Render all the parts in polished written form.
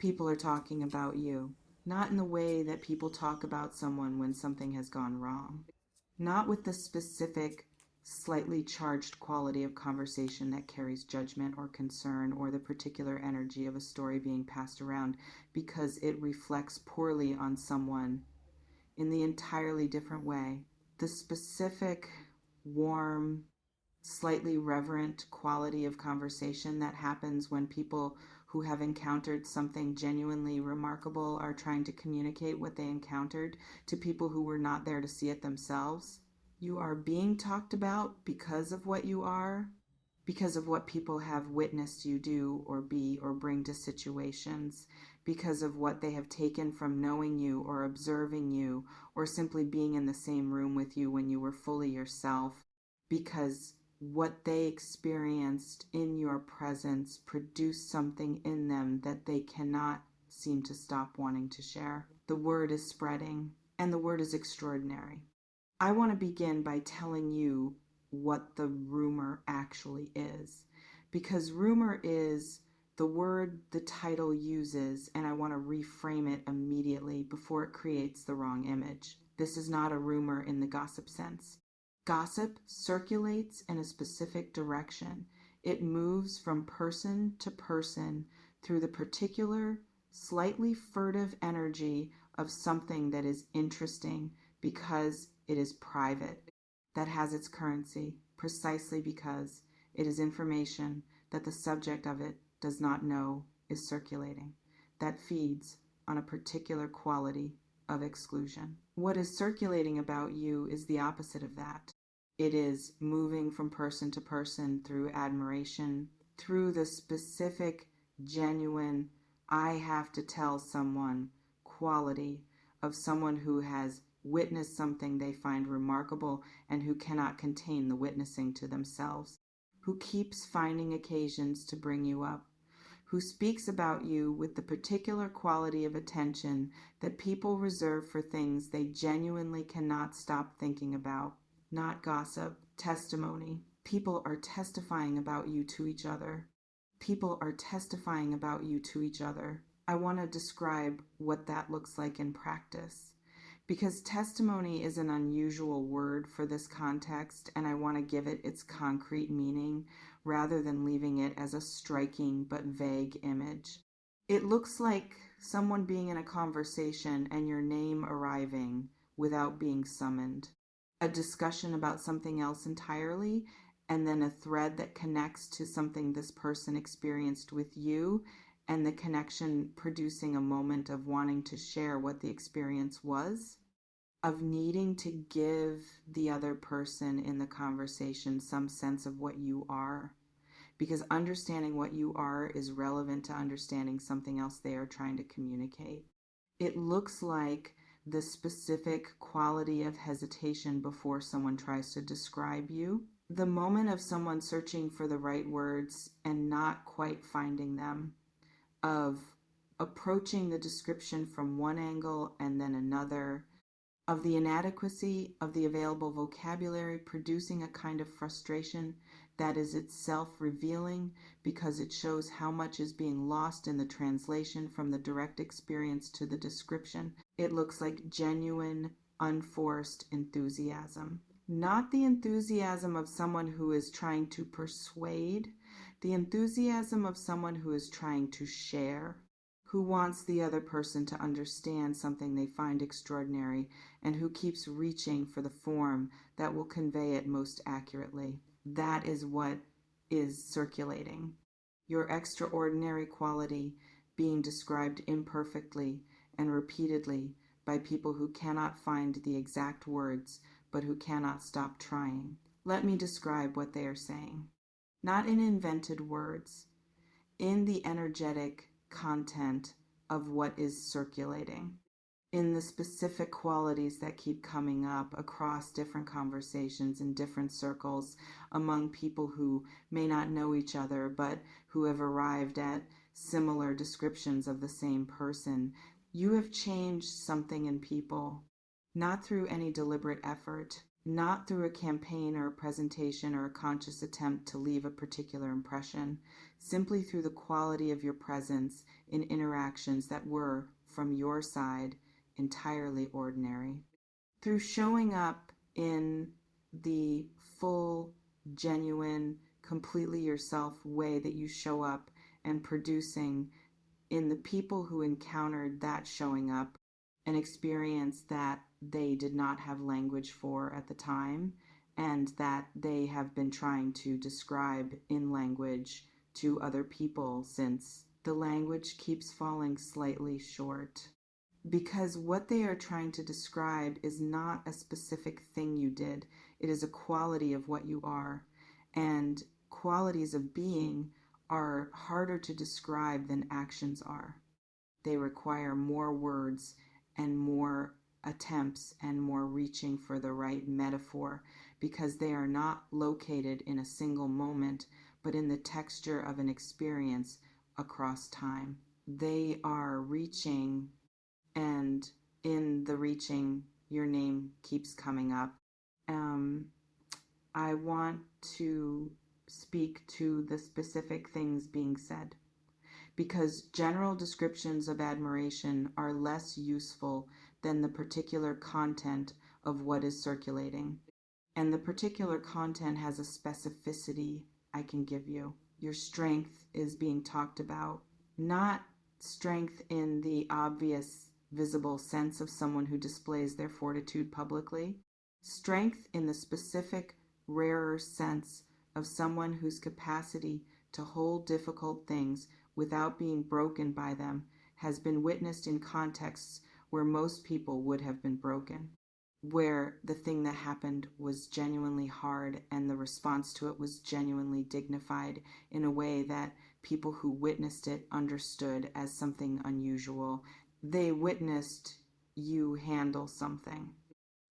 people are talking about you, not in the way that people talk about someone when something has gone wrong, not with the specific, slightly charged quality of conversation that carries judgment or concern or the particular energy of a story being passed around because it reflects poorly on someone in the entirely different way. The specific, warm, slightly reverent quality of conversation that happens when people who have encountered something genuinely remarkable are trying to communicate what they encountered to people who were not there to see it themselves. You are being talked about because of what you are, because of what people have witnessed you do or be or bring to situations, because of what they have taken from knowing you or observing you or simply being in the same room with you when you were fully yourself, because what they experienced in your presence produced something in them that they cannot seem to stop wanting to share. The word is spreading, and the word is extraordinary. I want to begin by telling you what the rumor actually is, because rumor is the word the title uses, and I want to reframe it immediately before it creates the wrong image. This is not a rumor in the gossip sense. Gossip circulates in a specific direction. It moves from person to person through the particular, slightly furtive energy of something that is interesting because it is private, that has its currency, precisely because it is information that the subject of it does not know is circulating, that feeds on a particular quality of exclusion. What is circulating about you is the opposite of that. It is moving from person to person through admiration, through the specific, genuine, I have to tell someone quality of someone who has witnessed something they find remarkable and who cannot contain the witnessing to themselves, who keeps finding occasions to bring you up, who speaks about you with the particular quality of attention that people reserve for things they genuinely cannot stop thinking about. Not gossip, testimony. People are testifying about you to each other. People are testifying about you to each other. I want to describe what that looks like in practice, because testimony is an unusual word for this context, and I want to give it its concrete meaning rather than leaving it as a striking but vague image. It looks like someone being in a conversation and your name arriving without being summoned. A discussion about something else entirely, and then a thread that connects to something this person experienced with you, and the connection producing a moment of wanting to share what the experience was, of needing to give the other person in the conversation some sense of what you are, because understanding what you are is relevant to understanding something else they are trying to communicate. It looks like the specific quality of hesitation before someone tries to describe you, the moment of someone searching for the right words and not quite finding them, of approaching the description from one angle and then another, of the inadequacy of the available vocabulary producing a kind of frustration that is itself revealing because it shows how much is being lost in the translation from the direct experience to the description. It looks like genuine, unforced enthusiasm. Not the enthusiasm of someone who is trying to persuade, the enthusiasm of someone who is trying to share, who wants the other person to understand something they find extraordinary, and who keeps reaching for the form that will convey it most accurately. That is what is circulating. Your extraordinary quality being described imperfectly and repeatedly by people who cannot find the exact words, but who cannot stop trying. Let me describe what they are saying. Not in invented words, in the energetic content of what is circulating, in the specific qualities that keep coming up across different conversations in different circles among people who may not know each other but who have arrived at similar descriptions of the same person. You have changed something in people, not through any deliberate effort, not through a campaign or a presentation or a conscious attempt to leave a particular impression, simply through the quality of your presence in interactions that were, from your side, entirely ordinary. Through showing up in the full, genuine, completely yourself way that you show up and producing in the people who encountered that showing up an experience that they did not have language for at the time and that they have been trying to describe in language to other people since the language keeps falling slightly short. Because what they are trying to describe is not a specific thing you did, it is a quality of what you are. And qualities of being are harder to describe than actions are. They require more words and more attempts and more reaching for the right metaphor because they are not located in a single moment, but in the texture of an experience across time. They are reaching, and in the reaching, your name keeps coming up. Um, I want to speak to the specific things being said because general descriptions of admiration are less useful than the particular content of what is circulating. And the particular content has a specificity I can give you. Your strength is being talked about, not strength in the obvious, visible sense of someone who displays their fortitude publicly, strength in the specific, rarer sense of someone whose capacity to hold difficult things without being broken by them has been witnessed in contexts where most people would have been broken, where the thing that happened was genuinely hard and the response to it was genuinely dignified in a way that people who witnessed it understood as something unusual. They witnessed you handle something,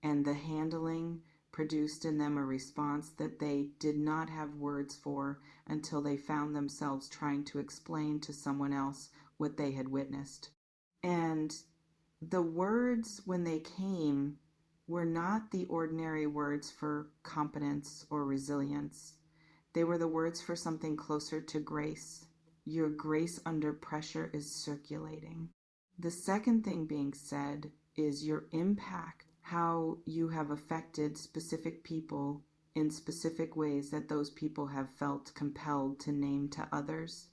and the handling produced in them a response that they did not have words for until they found themselves trying to explain to someone else what they had witnessed. And the words, when they came, were not the ordinary words for competence or resilience. They were the words for something closer to grace. Your grace under pressure is circulating. The second thing being said is your impact, how you have affected specific people in specific ways that those people have felt compelled to name to others,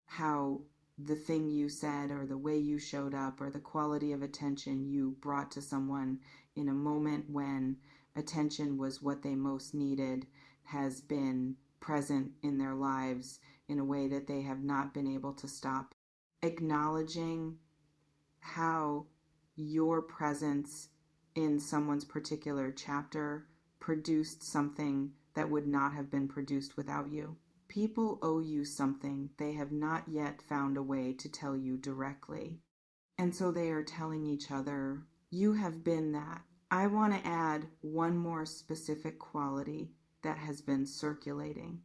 how the thing you said or the way you showed up or the quality of attention you brought to someone in a moment when attention was what they most needed has been present in their lives in a way that they have not been able to stop. Acknowledging how your presence in someone's particular chapter produced something that would not have been produced without you. People owe you something they have not yet found a way to tell you directly. And so they are telling each other, you have been that. I want to add one more specific quality that has been circulating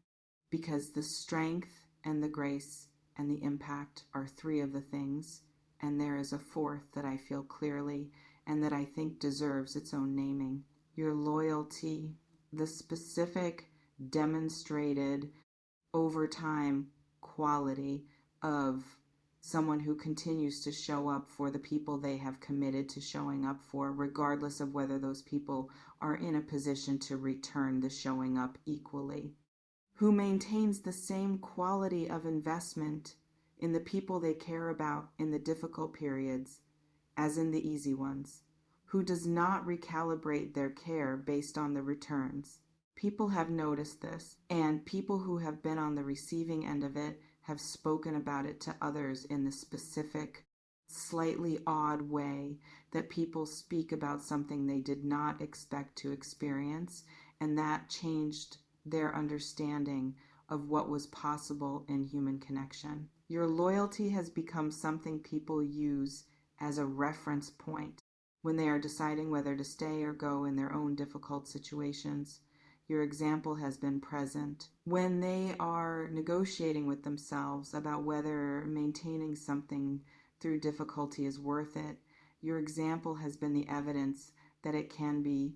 because the strength and the grace and the impact are three of the things. And there is a fourth that I feel clearly and that I think deserves its own naming. Your loyalty, the specific, demonstrated, over time quality of someone who continues to show up for the people they have committed to showing up for, regardless of whether those people are in a position to return the showing up equally. Who maintains the same quality of investment in the people they care about in the difficult periods as in the easy ones, who does not recalibrate their care based on the returns. People have noticed this, and people who have been on the receiving end of it have spoken about it to others in the specific, slightly odd way that people speak about something they did not expect to experience, and that changed their understanding of what was possible in human connection. Your loyalty has become something people use as a reference point when they are deciding whether to stay or go in their own difficult situations. Your example has been present. When they are negotiating with themselves about whether maintaining something through difficulty is worth it, your example has been the evidence that it can be.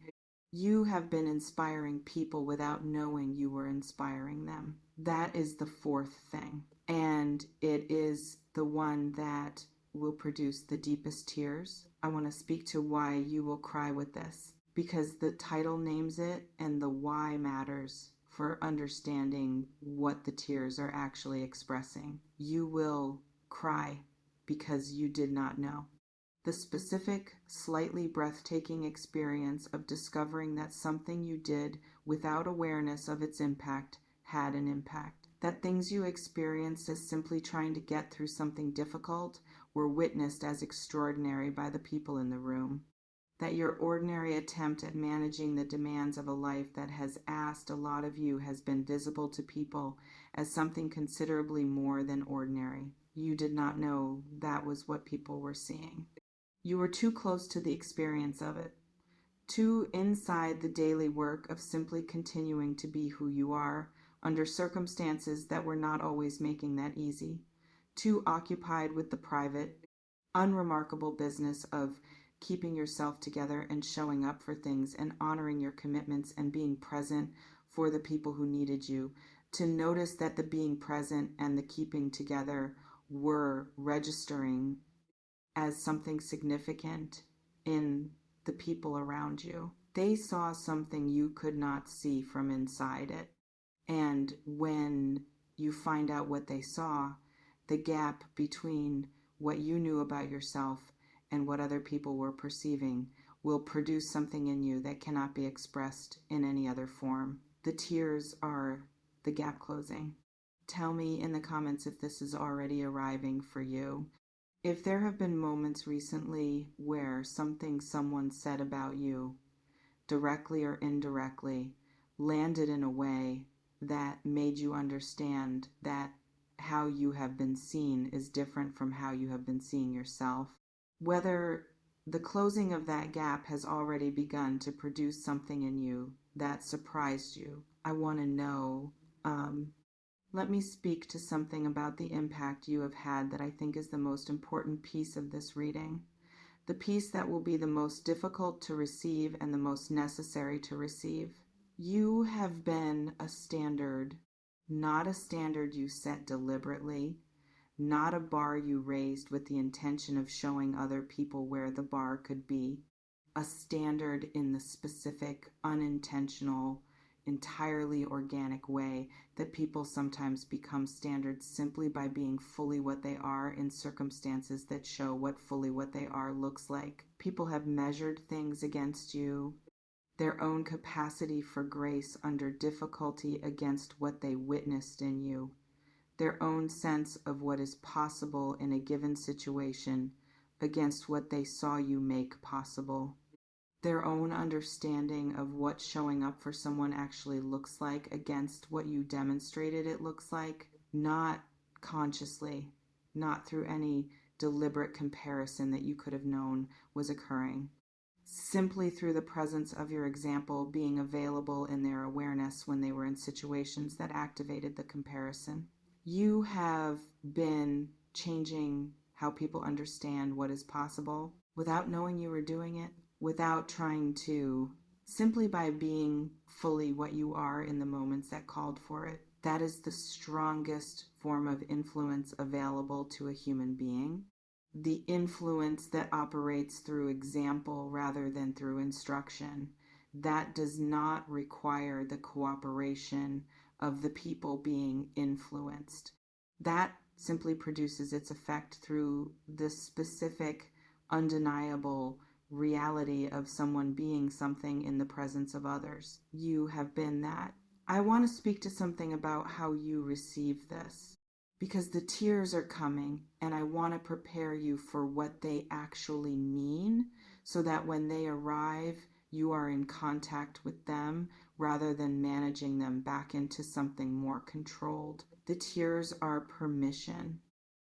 You have been inspiring people without knowing you were inspiring them. That is the fourth thing. And it is the one that will produce the deepest tears. I want to speak to why you will cry with this, because the title names it and the why matters for understanding what the tears are actually expressing. You will cry because you did not know. The specific, slightly breathtaking experience of discovering that something you did without awareness of its impact had an impact. That things you experienced as simply trying to get through something difficult were witnessed as extraordinary by the people in the room. That your ordinary attempt at managing the demands of a life that has asked a lot of you has been visible to people as something considerably more than ordinary. You did not know that was what people were seeing. You were too close to the experience of it, too inside the daily work of simply continuing to be who you are under circumstances that were not always making that easy, too occupied with the private, unremarkable business of keeping yourself together and showing up for things and honoring your commitments and being present for the people who needed you, to notice that the being present and the keeping together were registering as something significant in the people around you. They saw something you could not see from inside it. And when you find out what they saw, the gap between what you knew about yourself and what other people were perceiving will produce something in you that cannot be expressed in any other form. The tears are the gap closing. Tell me in the comments if this is already arriving for you. If there have been moments recently where something someone said about you, directly or indirectly, landed in a way that made you understand that how you have been seen is different from how you have been seeing yourself, whether the closing of that gap has already begun to produce something in you that surprised you, I want to know. Let me speak to something about the impact you have had that I think is the most important piece of this reading. The piece that will be the most difficult to receive and the most necessary to receive. You have been a standard, not a standard you set deliberately, not a bar you raised with the intention of showing other people where the bar could be, a standard in the specific, unintentional, entirely organic way that people sometimes become standards simply by being fully what they are in circumstances that show what fully what they are looks like. People have measured things against you, their own capacity for grace under difficulty against what they witnessed in you, their own sense of what is possible in a given situation against what they saw you make possible, their own understanding of what showing up for someone actually looks like against what you demonstrated it looks like, not consciously, not through any deliberate comparison that you could have known was occurring, simply through the presence of your example being available in their awareness when they were in situations that activated the comparison. You have been changing how people understand what is possible without knowing you were doing it, without trying to, simply by being fully what you are in the moments that called for it. That is the strongest form of influence available to a human being. The influence that operates through example rather than through instruction. That does not require the cooperation of the people being influenced. That simply produces its effect through the specific, undeniable reality of someone being something in the presence of others. You have been that. I want to speak to something about how you receive this, because the tears are coming and I want to prepare you for what they actually mean so that when they arrive, you are in contact with them rather than managing them back into something more controlled. The tears are permission.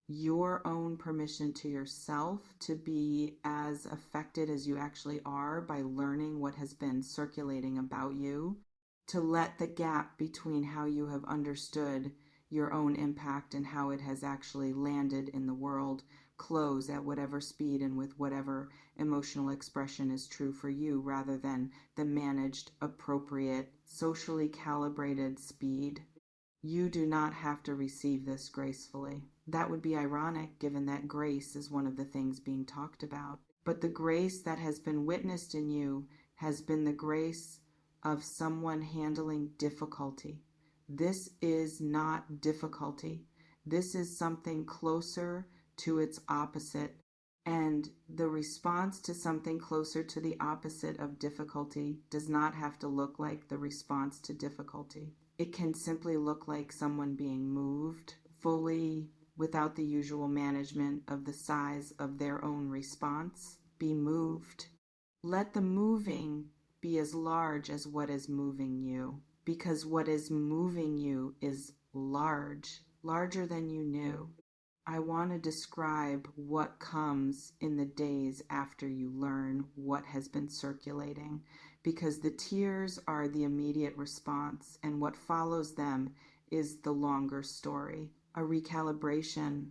Your own permission to yourself to be as affected as you actually are by learning what has been circulating about you, to let the gap between how you have understood your own impact and how it has actually landed in the world close at whatever speed and with whatever emotional expression is true for you, rather than the managed, appropriate, socially calibrated speed. You do not have to receive this gracefully. That would be ironic, given that grace is one of the things being talked about. But the grace that has been witnessed in you has been the grace of someone handling difficulty. This is not difficulty. This is something closer to its opposite. And the response to something closer to the opposite of difficulty does not have to look like the response to difficulty. It can simply look like someone being moved fully without the usual management of the size of their own response. Be moved. Let the moving be as large as what is moving you, because what is moving you is large, larger than you knew. I want to describe what comes in the days after you learn what has been circulating, because the tears are the immediate response, and what follows them is the longer story, a recalibration.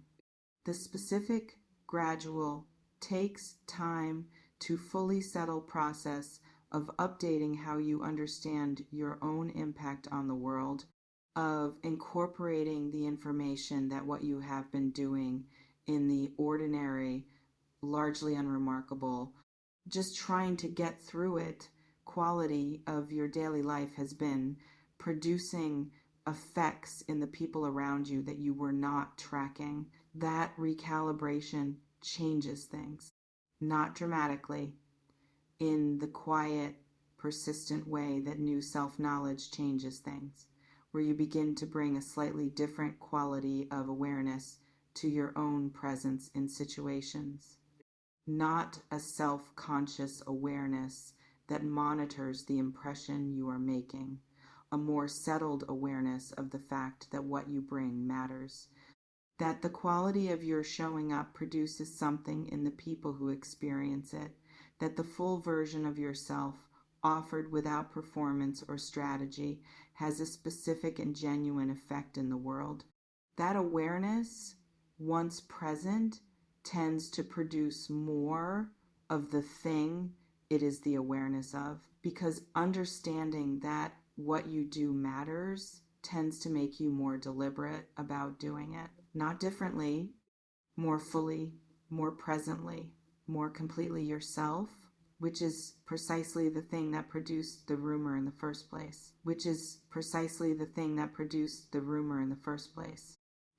The specific, gradual, takes time to fully settle process of updating how you understand your own impact on the world, of incorporating the information that what you have been doing in the ordinary, largely unremarkable, just trying to get through it quality of your daily life has been producing effects in the people around you that you were not tracking. That recalibration changes things, not dramatically, in the quiet, persistent way that new self-knowledge changes things, where you begin to bring a slightly different quality of awareness to your own presence in situations, not a self-conscious awareness that monitors the impression you are making, a more settled awareness of the fact that what you bring matters, that the quality of your showing up produces something in the people who experience it, that the full version of yourself, offered without performance or strategy, has a specific and genuine effect in the world. That awareness, once present, tends to produce more of the thing it is the awareness of, because understanding that what you do matters tends to make you more deliberate about doing it. Not differently, more fully, more presently, more completely yourself, which is precisely the thing that produced the rumor in the first place.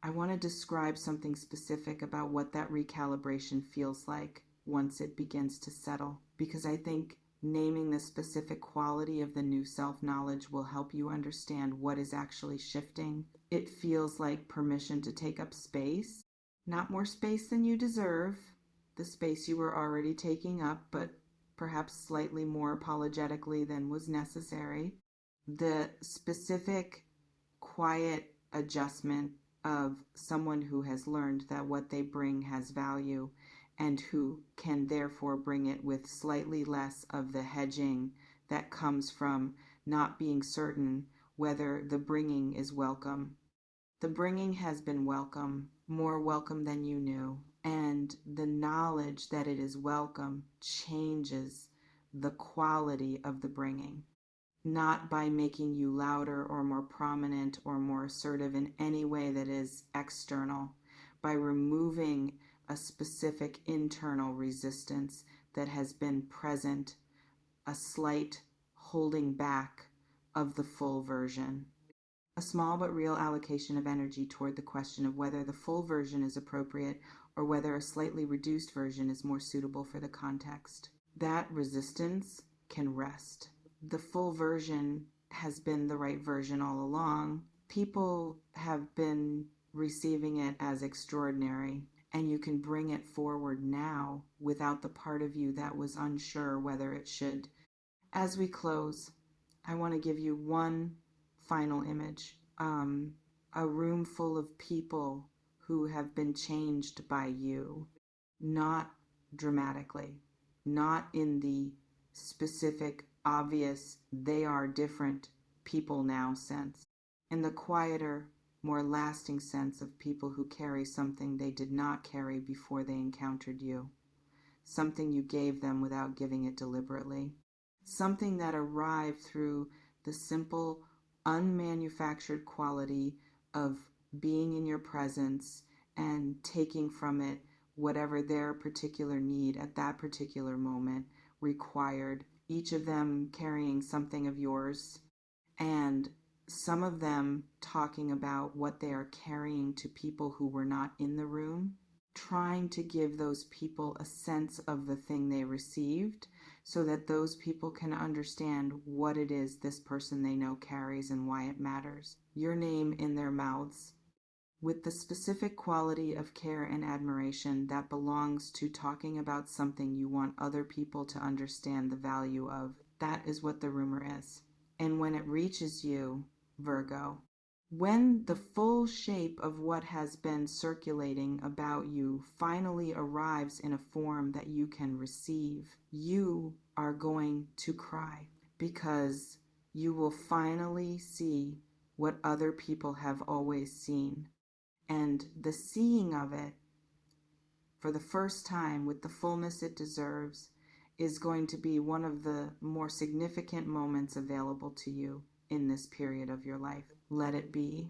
I want to describe something specific about what that recalibration feels like once it begins to settle, because I think naming the specific quality of the new self-knowledge will help you understand what is actually shifting. It feels like permission to take up space, not more space than you deserve, the space you were already taking up, but perhaps slightly more apologetically than was necessary. The specific, quiet adjustment of someone who has learned that what they bring has value and who can therefore bring it with slightly less of the hedging that comes from not being certain whether the bringing is welcome. The bringing has been welcome, more welcome than you knew, and the knowledge that it is welcome changes the quality of the bringing, not by making you louder or more prominent or more assertive in any way that is external, by removing a specific internal resistance that has been present, a slight holding back of the full version. A small but real allocation of energy toward the question of whether the full version is appropriate or whether a slightly reduced version is more suitable for the context. That resistance can rest. The full version has been the right version all along. People have been receiving it as extraordinary, and you can bring it forward now without the part of you that was unsure whether it should. As we close, I want to give you one final image. A room full of people who have been changed by you, not dramatically, not in the specific, obvious, they are different people now sense. In the quieter, more lasting sense of people who carry something they did not carry before they encountered you, something you gave them without giving it deliberately, something that arrived through the simple, unmanufactured quality of being in your presence and taking from it whatever their particular need at that particular moment required, each of them carrying something of yours, and some of them talking about what they are carrying to people who were not in the room, trying to give those people a sense of the thing they received so that those people can understand what it is this person they know carries and why it matters. Your name in their mouths, with the specific quality of care and admiration that belongs to talking about something you want other people to understand the value of. That is what the rumor is. And when it reaches you, Virgo, when the full shape of what has been circulating about you finally arrives in a form that you can receive, you are going to cry because you will finally see what other people have always seen. And the seeing of it for the first time with the fullness it deserves is going to be one of the more significant moments available to you in this period of your life. Let it be.